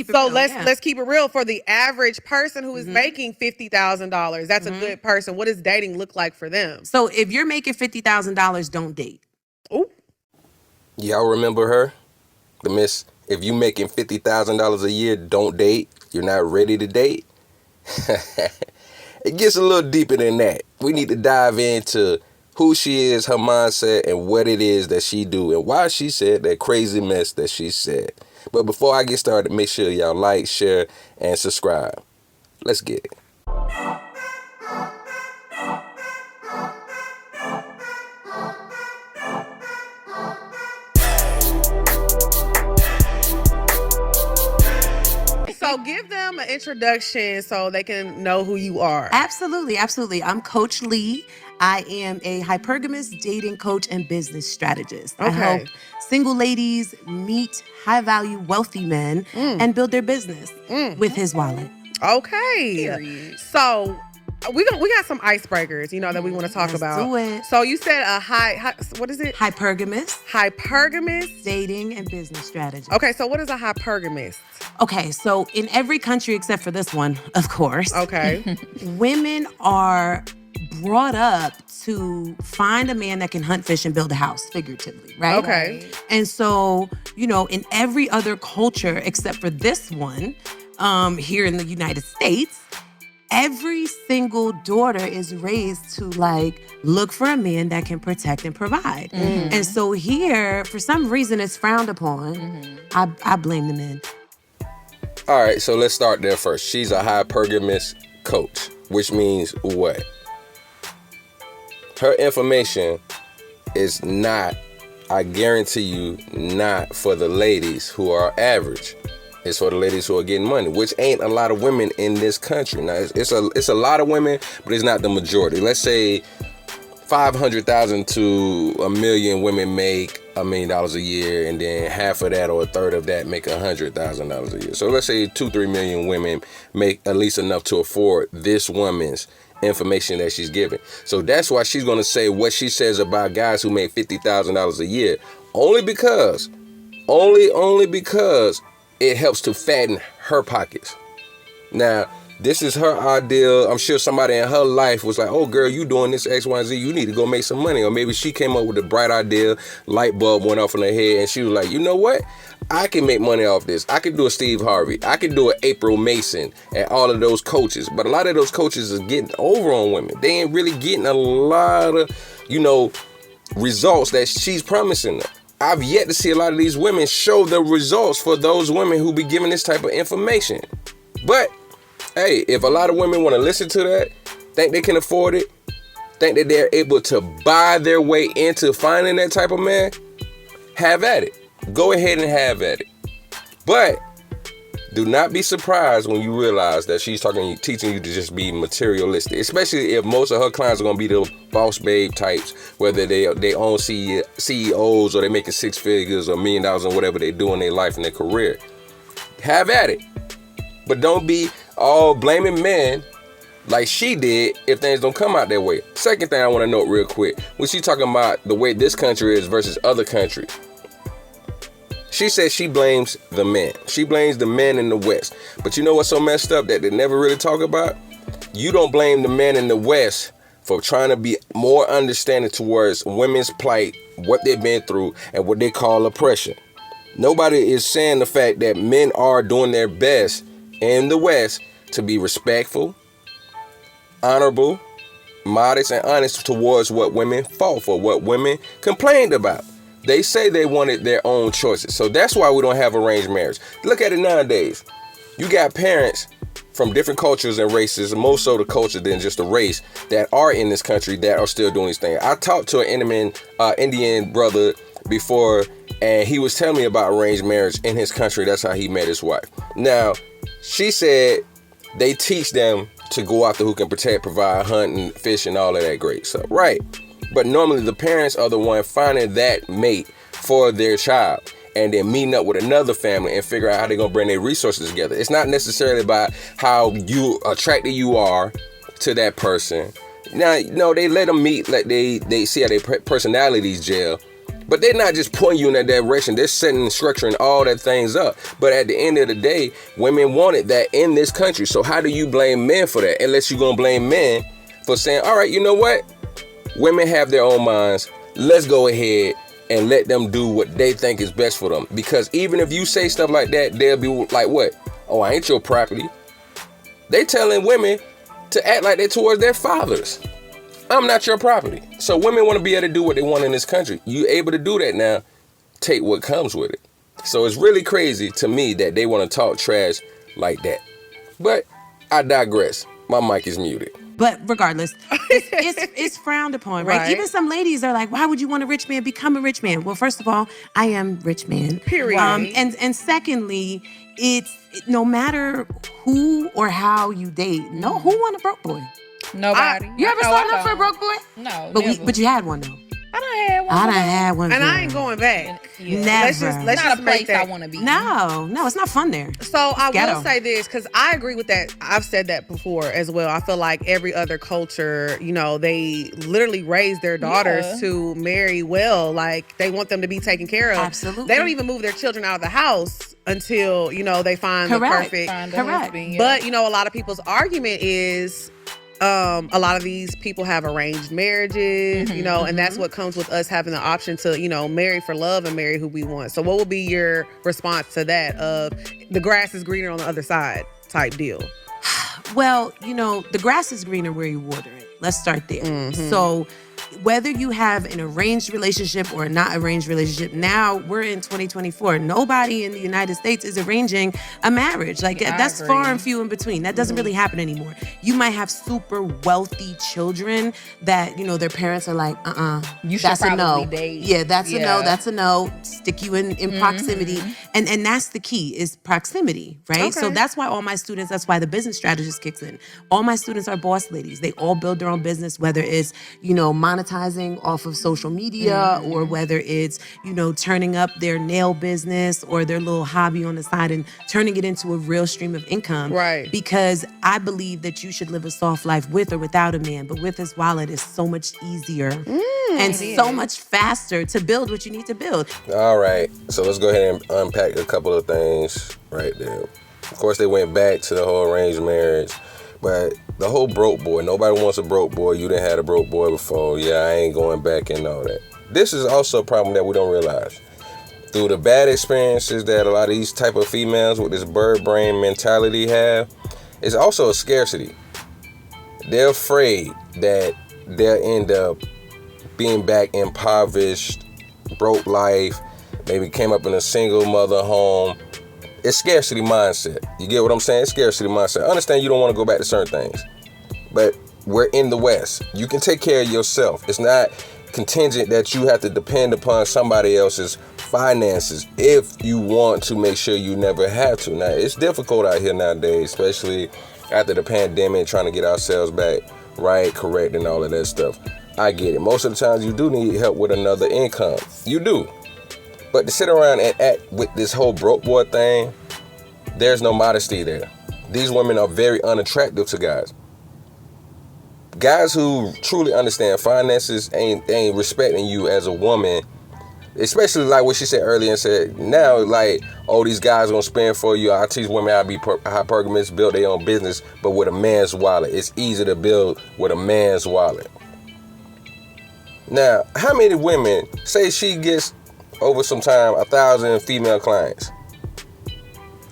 keep it so real. let's keep it real. For the average person who is making $50,000, that's a good person. What does dating look like for them? So if you're making $50,000, don't date. Ooh. Y'all remember her? The miss, if you making $50,000 a year, don't date. You're not ready to date. It gets a little deeper than that. We need to dive into who she is, her mindset, and what it is that she do, and why she said that crazy mess that she said. But before I get started, make sure y'all like, share, and subscribe. Let's get it. So give them an introduction so they can know who you are. Absolutely, absolutely. I'm Coach Lii. I am a hypergamous dating coach and business strategist. I help single ladies meet high-value, wealthy men and build their business with his wallet. Okay. Period. So we got some icebreakers, that we want to talk about. do it. So you said a what is it? Hypergamous Hypergamous? dating and business strategist. Okay, so what is a hypergamous? Okay, so in every country except for this one, of course, Okay. women are brought up to find a man that can hunt, fish, and build a house, figuratively, right? Okay. And so, in every other culture except for this one, here in the United States, every single daughter is raised to look for a man that can protect and provide. And so here, for some reason, it's frowned upon. I blame the men. All right, so let's start there first. She's a hypergamous coach, which means what? Her information is not, I guarantee you, not for the ladies who are average. It's for the ladies who are getting money, which ain't a lot of women in this country. Now, it's a lot of women, but it's not the majority. Let's say 500,000 to 1 million women make $1 million a year, and then half of that or a third of that make $100,000 a year. So let's say 2-3 million women make at least enough to afford this woman's information that she's giving. So that's why she's gonna say what she says about guys who make $50,000 a year, only because it helps to fatten her pockets. Now, this is her ideal. I'm sure somebody in her life was like, oh, girl, you doing this X, Y, and Z. You need to go make some money. Or maybe she came up with a bright idea, light bulb went off in her head, and she was like, you know what? I can make money off this. I can do a Steve Harvey. I can do an April Mason and all of those coaches. But a lot of those coaches are getting over on women. They ain't really getting a lot of, results that she's promising them. I've yet to see a lot of these women show the results for those women who be giving this type of information. But hey, if a lot of women want to listen to that, think they can afford it, think that they're able to buy their way into finding that type of man, have at it. Go ahead and have at it. But do not be surprised when you realize that she's teaching you to just be materialistic, especially if most of her clients are going to be the boss babe types, whether they own CEOs or they're making six figures or $1 million or whatever they do in their life and their career. Have at it. But don't be all blaming men like she did if things don't come out that way. Second thing I want to note real quick, when she talking about the way this country is versus other countries, she says she blames the men. She blames the men in the West. But you know what's so messed up that they never really talk about? You don't blame the men in the West for trying to be more understanding towards women's plight, what they've been through, and what they call oppression. Nobody is saying the fact that men are doing their best in the West to be respectful, honorable, modest, and honest towards what women fought for, what women complained about. They say they wanted their own choices. So that's why we don't have arranged marriage. Look at it nowadays. You got parents from different cultures and races, more so the culture than just the race, that are in this country that are still doing these things. I talked to an Indian brother before, and he was telling me about arranged marriage in his country. That's how he met his wife. Now, she said they teach them to go after who can protect, provide, hunt, and fish, and all of that great stuff. Right. But normally the parents are the one finding that mate for their child and then meeting up with another family and figure out how they're going to bring their resources together. It's not necessarily about how attracted you are to that person. Now, no, they let them meet, like they see how their personalities gel, But they're not just pointing you in that direction. They're setting and structuring all that things up. But at the end of the day, women wanted that in this country. So how do you blame men for that? Unless you're going to blame men for saying, all right, you know what? Women have their own minds. Let's go ahead and let them do what they think is best for them. Because even if you say stuff like that, they'll be like, what? Oh, I ain't your property. They telling women to act like they're towards their fathers. I'm not your property. So women want to be able to do what they want in this country. You able to do that now, take what comes with it. So it's really crazy to me that they want to talk trash like that. But I digress. My mic is muted. But regardless, it's frowned upon, right? Right. Even some ladies are like, why would you want a rich man? Become a rich man. Well, first of all, I am rich man. Period. And secondly, it's no matter who or how you date. No, who want a broke boy? Nobody. You ever signed up for a broke boy? No, But you had one though. I done had one. I done had one. And girl. I ain't going back. Yeah. Never. Let's Not just a make place I that. want to be. No, it's not fun there. So I Ghetto. will say this, because I agree with that. I've said that before as well. I feel like every other culture, they literally raise their daughters Yeah. to marry well. Like, they want them to be taken care of. Absolutely. They don't even move their children out of the house until, they find the Correct. perfect. Find a Correct. husband, yeah. But, a lot of people's argument is a lot of these people have arranged marriages, and that's what comes with us having the option to, marry for love and marry who we want. So what would be your response to that of the grass is greener on the other side type deal? Well, the grass is greener where you water it. Let's start there. So whether you have an arranged relationship or a not arranged relationship, now we're in 2024. Nobody in the United States is arranging a marriage. Like, that's agree. far and few in between. That doesn't really happen anymore. You might have super wealthy children that, their parents are like, You should that's a no. probably date. Yeah, that's a no. Yeah. That's a no. Stick you in proximity. And that's the key, is proximity, right? So Okay. that's why all my students, that's why the business strategist kicks in. All my students are boss ladies. They all build their own business, whether it's, monetizing off of social media or whether it's, turning up their nail business or their little hobby on the side and turning it into a real stream of income. Right. Because I believe that you should live a soft life with or without a man, but with his wallet is so much easier and so much faster to build what you need to build. All right, so let's go ahead and unpack a couple of things right there. Of course, they went back to the whole arranged marriage, but the whole broke boy, nobody wants a broke boy. You done had a broke boy before. Yeah, I ain't going back and all that. This is also a problem that we don't realize. Through the bad experiences that a lot of these type of females with this bird brain mentality have, it's also a scarcity. They're afraid that they'll end up being back impoverished, broke life, maybe came up in a single mother home. It's scarcity mindset. You get what I'm saying? It's scarcity mindset. I understand you don't want to go back to certain things, but we're in the West. You can take care of yourself. It's not contingent that you have to depend upon somebody else's finances if you want to make sure you never have to. Now, it's difficult out here nowadays, especially after the pandemic, trying to get ourselves back right, correct, and all of that stuff. I get it. Most of the times you do need help with another income. You do. But to sit around and act with this whole broke boy thing, there's no modesty there. These women are very unattractive to guys. Guys who truly understand finances ain't respecting you as a woman, especially like what she said earlier and said, now, like, oh, these guys gonna spend for you. I teach women how to be hypergamous, build their own business, but with a man's wallet. It's easy to build with a man's wallet. Now, how many women, say she gets over some time 1,000 female clients?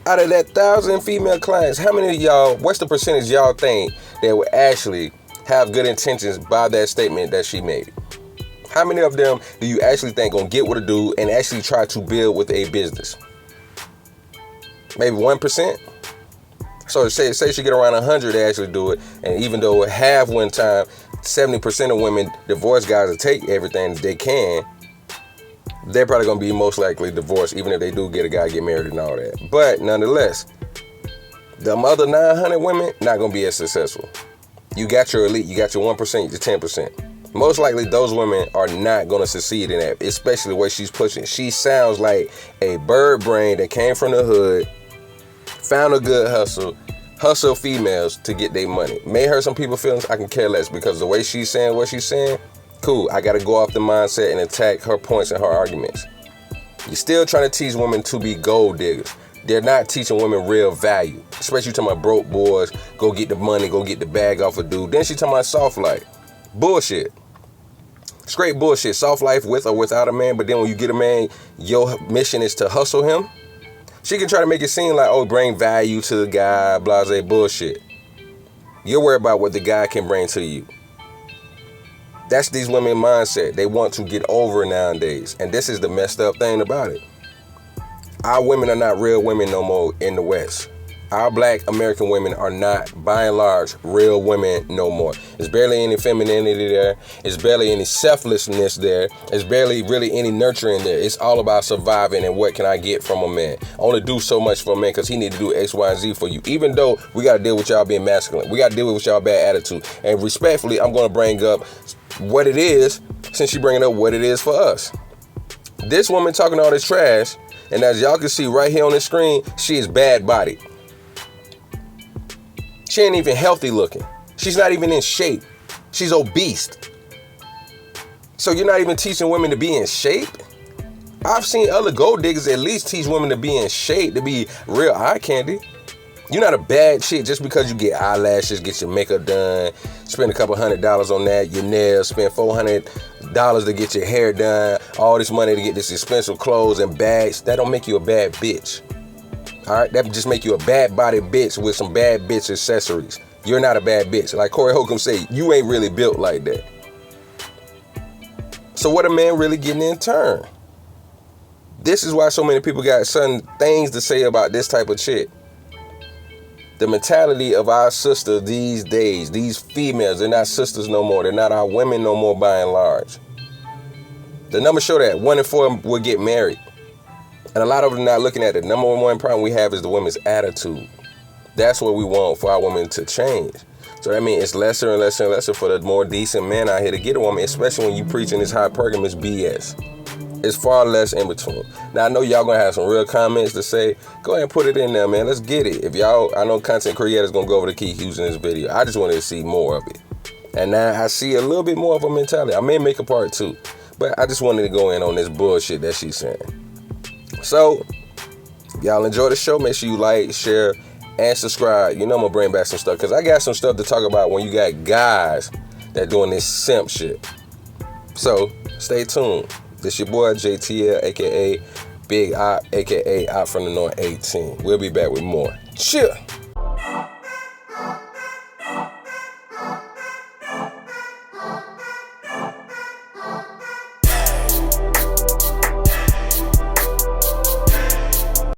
Out of that 1,000 female clients, how many of y'all, what's the percentage y'all think that would actually have good intentions by that statement that she made? How many of them do you actually think gonna get with a dude and actually try to build with a business? Maybe 1%? So say she get around 100 to actually do it, and even though half one time, 70% of women divorce guys to take everything they can, they're probably gonna be most likely divorced, even if they do get a guy, get married and all that. But nonetheless, the other 900 women not gonna be as successful. You got your elite, you got your 1%, your 10%. Most likely those women are not gonna succeed in that, especially the way she's pushing. She sounds like a bird brain that came from the hood, found a good hustle females to get their money. May hurt some people's feelings, I can care less, because the way she's saying what she's saying, Cool, I gotta go off the mindset and attack her points and her arguments. You're still trying to teach women to be gold diggers. They're not teaching women real value. Especially talking about broke boys, go get the money, go get the bag off a dude. Then she talking about soft life. Bullshit. Straight bullshit. Soft life with or without a man, but then when you get a man, your mission is to hustle him. She can try to make it seem like, oh, bring value to the guy, blase bullshit. You're worried about what the guy can bring to you. That's these women's mindset. They want to get over nowadays. And this is the messed up thing about it. Our women are not real women no more in the West. Our black American women are not, by and large, real women no more. There's barely any femininity there. There's barely any selflessness there. There's barely really any nurturing there. It's all about surviving and what can I get from a man. I only do so much for a man because he need to do X, Y, and Z for you. Even though we got to deal with y'all being masculine. We got to deal with y'all bad attitude. And respectfully, I'm going to bring up what it is, since you bringing up what it is for us. This woman talking all this trash, and as y'all can see right here on the screen, she is bad bodied. She ain't even healthy looking. She's not even in shape. She's obese. So you're not even teaching women to be in shape? I've seen other gold diggers at least teach women to be in shape, to be real eye candy. You're not a bad chick just because you get eyelashes, get your makeup done, spend a couple $100 on that, your nails, spend $400 to get your hair done, all this money to get this expensive clothes and bags. That don't make you a bad bitch. All right, that just make you a bad body bitch with some bad bitch accessories. You're not a bad bitch. Like Corey Holcomb say, you ain't really built like that. So what a man really getting in turn? This is why so many people got certain things to say about this type of chick. The mentality of our sisters these days, these females, they're not sisters no more. They're not our women no more by and large. The numbers show that 1 in 4 will get married. And a lot of them not looking at it. Number one problem we have is the women's attitude. That's what we want for our women to change. So that means it's lesser and lesser and lesser for the more decent men out here to get a woman, especially when you preaching this hypergamous BS. It's far less in between. Now I know y'all gonna have some real comments to say. Go ahead and put it in there, man. Let's get it. If y'all, I know content creators gonna go over to keep using this video. I just wanted to see more of it. And now I see a little bit more of a mentality. I may make a part 2, but I just wanted to go in on this bullshit that she's saying. So, y'all enjoy the show. Make sure you like, share, and subscribe. You know I'm gonna bring back some stuff because I got some stuff to talk about when you got guys that doing this simp shit. So, stay tuned. This your boy JTL, aka Big Op, aka Op from the North 18. We'll be back with more. Chill.